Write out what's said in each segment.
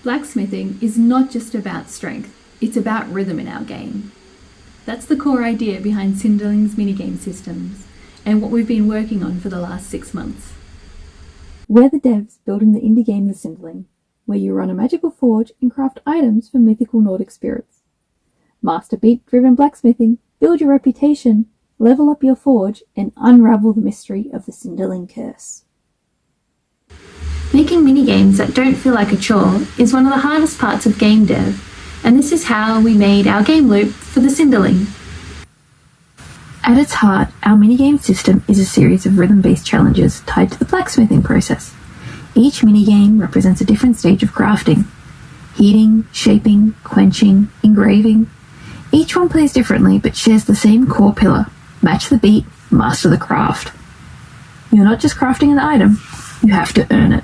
Blacksmithing is not just about strength, it's about rhythm in our game. That's the core idea behind Cinderling's minigame systems, and what we've been working on for the last 6 months. We're the devs building the indie game The Cinderling, where you run a magical forge and craft items for mythical Nordic spirits. Master beat-driven blacksmithing, build your reputation, level up your forge, and unravel the mystery of the Cinderling curse. Making minigames that don't feel like a chore is one of the hardest parts of game dev, and this is how we made our game loop for the Cinderling. At its heart, our minigame system is a series of rhythm-based challenges tied to the blacksmithing process. Each minigame represents a different stage of crafting: heating, shaping, quenching, engraving. Each one plays differently but shares the same core pillar: match the beat, master the craft. You're not just crafting an item, you have to earn it.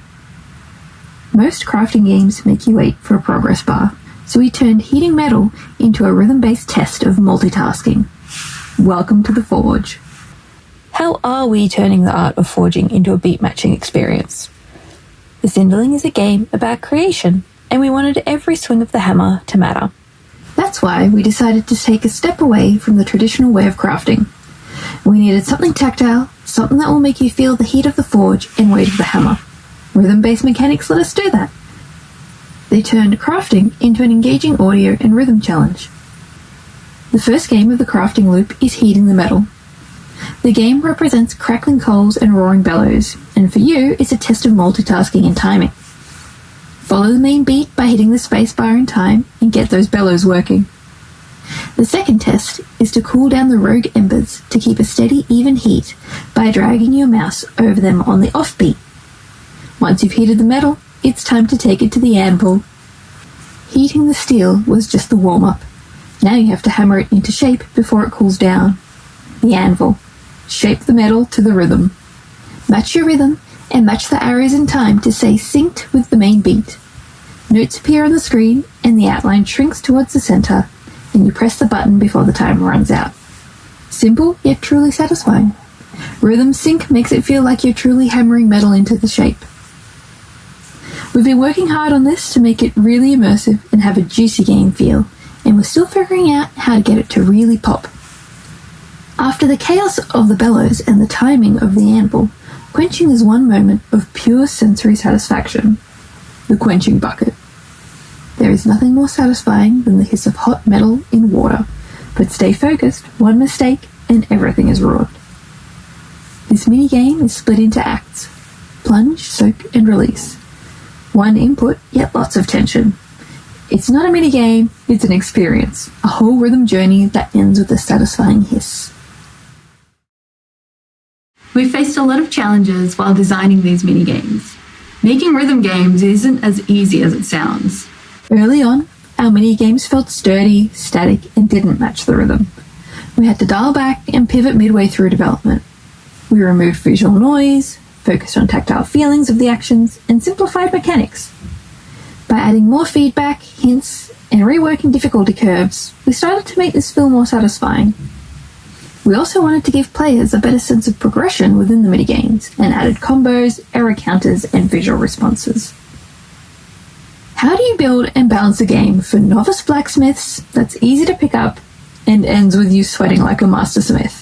Most crafting games make you wait for a progress bar, so we turned heating metal into a rhythm-based test of multitasking. Welcome to the Forge. How are we turning the art of forging into a beat-matching experience? The Cinderling is a game about creation, and we wanted every swing of the hammer to matter. That's why we decided to take a step away from the traditional way of crafting. We needed something tactile, something that will make you feel the heat of the forge and weight of the hammer. Rhythm-based mechanics let us do that. They turned crafting into an engaging audio and rhythm challenge. The first game of the crafting loop is heating the metal. The game represents crackling coals and roaring bellows, and for you, it's a test of multitasking and timing. Follow the main beat by hitting the spacebar in time and get those bellows working. The second test is to cool down the rogue embers to keep a steady, even heat by dragging your mouse over them on the off beat. Once you've heated the metal, it's time to take it to the anvil. Heating the steel was just the warm-up. Now you have to hammer it into shape before it cools down. The anvil. Shape the metal to the rhythm. Match your rhythm and match the arrows in time to stay synced with the main beat. Notes appear on the screen and the outline shrinks towards the center, and you press the button before the timer runs out. Simple, yet truly satisfying. Rhythm sync makes it feel like you're truly hammering metal into the shape. We've been working hard on this to make it really immersive and have a juicy game feel, and we're still figuring out how to get it to really pop. After the chaos of the bellows and the timing of the anvil, quenching is one moment of pure sensory satisfaction. The quenching bucket. There is nothing more satisfying than the hiss of hot metal in water, but stay focused, one mistake and everything is ruined. This minigame is split into acts: plunge, soak and release. One input, yet lots of tension. It's not a minigame, it's an experience, a whole rhythm journey that ends with a satisfying hiss. We've faced a lot of challenges while designing these minigames. Making rhythm games isn't as easy as it sounds. Early on, our minigames felt sturdy, static, and didn't match the rhythm. We had to dial back and pivot midway through development. We removed visual noise, focused on tactile feelings of the actions, and simplified mechanics. By adding more feedback, hints, and reworking difficulty curves, we started to make this feel more satisfying. We also wanted to give players a better sense of progression within the minigames, and added combos, error counters, and visual responses. How do you build and balance a game for novice blacksmiths that's easy to pick up and ends with you sweating like a master smith?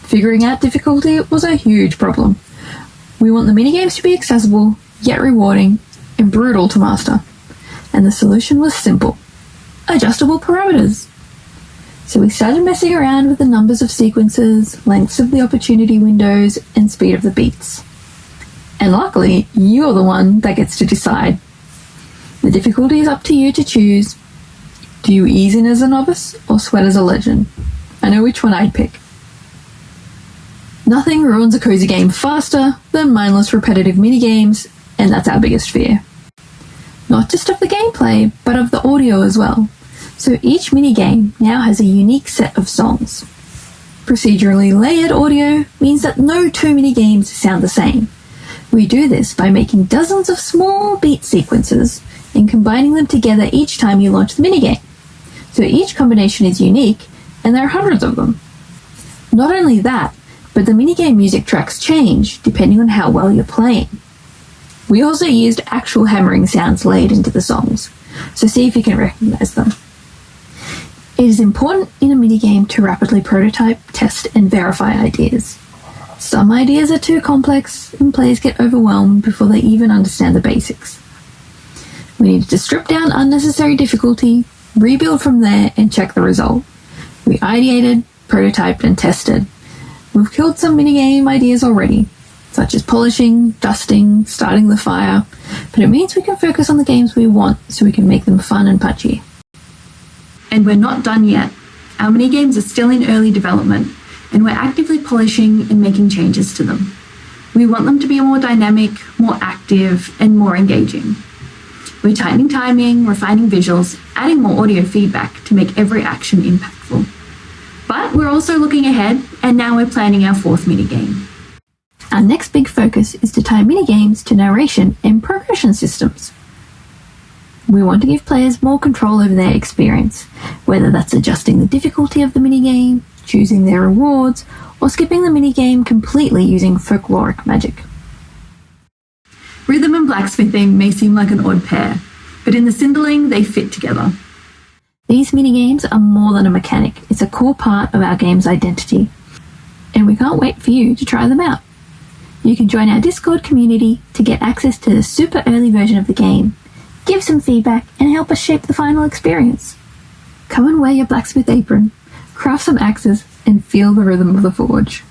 Figuring out difficulty was a huge problem. We want the minigames to be accessible, yet rewarding, and brutal to master. And the solution was simple: adjustable parameters. So we started messing around with the numbers of sequences, lengths of the opportunity windows, and speed of the beats. And luckily, you're the one that gets to decide. The difficulty is up to you to choose. Do you ease in as a novice or sweat as a legend? I know which one I'd pick. Nothing ruins a cozy game faster than mindless repetitive minigames, and that's our biggest fear. Not just of the gameplay, but of the audio as well. So each minigame now has a unique set of songs. Procedurally layered audio means that no two minigames sound the same. We do this by making dozens of small beat sequences and combining them together each time you launch the minigame. So each combination is unique, and there are hundreds of them. Not only that, but the minigame music tracks change depending on how well you're playing. We also used actual hammering sounds laid into the songs, so see if you can recognise them. It is important in a minigame to rapidly prototype, test and verify ideas. Some ideas are too complex and players get overwhelmed before they even understand the basics. We needed to strip down unnecessary difficulty, rebuild from there and check the result. We ideated, prototyped and tested. We've killed some minigame ideas already, such as polishing, dusting, starting the fire, but it means we can focus on the games we want so we can make them fun and punchy. And we're not done yet. Our minigames are still in early development, and we're actively polishing and making changes to them. We want them to be more dynamic, more active, and more engaging. We're tightening timing, refining visuals, adding more audio feedback to make every action impactful. But we're also looking ahead, and now we're planning our 4th minigame. Our next big focus is to tie minigames to narration and progression systems. We want to give players more control over their experience, whether that's adjusting the difficulty of the minigame, choosing their rewards, or skipping the minigame completely using folkloric magic. Rhythm and blacksmithing may seem like an odd pair, but in the Cinderling they fit together. These minigames are more than a mechanic, it's a core part of our game's identity, and we can't wait for you to try them out. You can join our Discord community to get access to the super early version of the game, give some feedback and help us shape the final experience. Come and wear your blacksmith apron, craft some axes and feel the rhythm of the forge.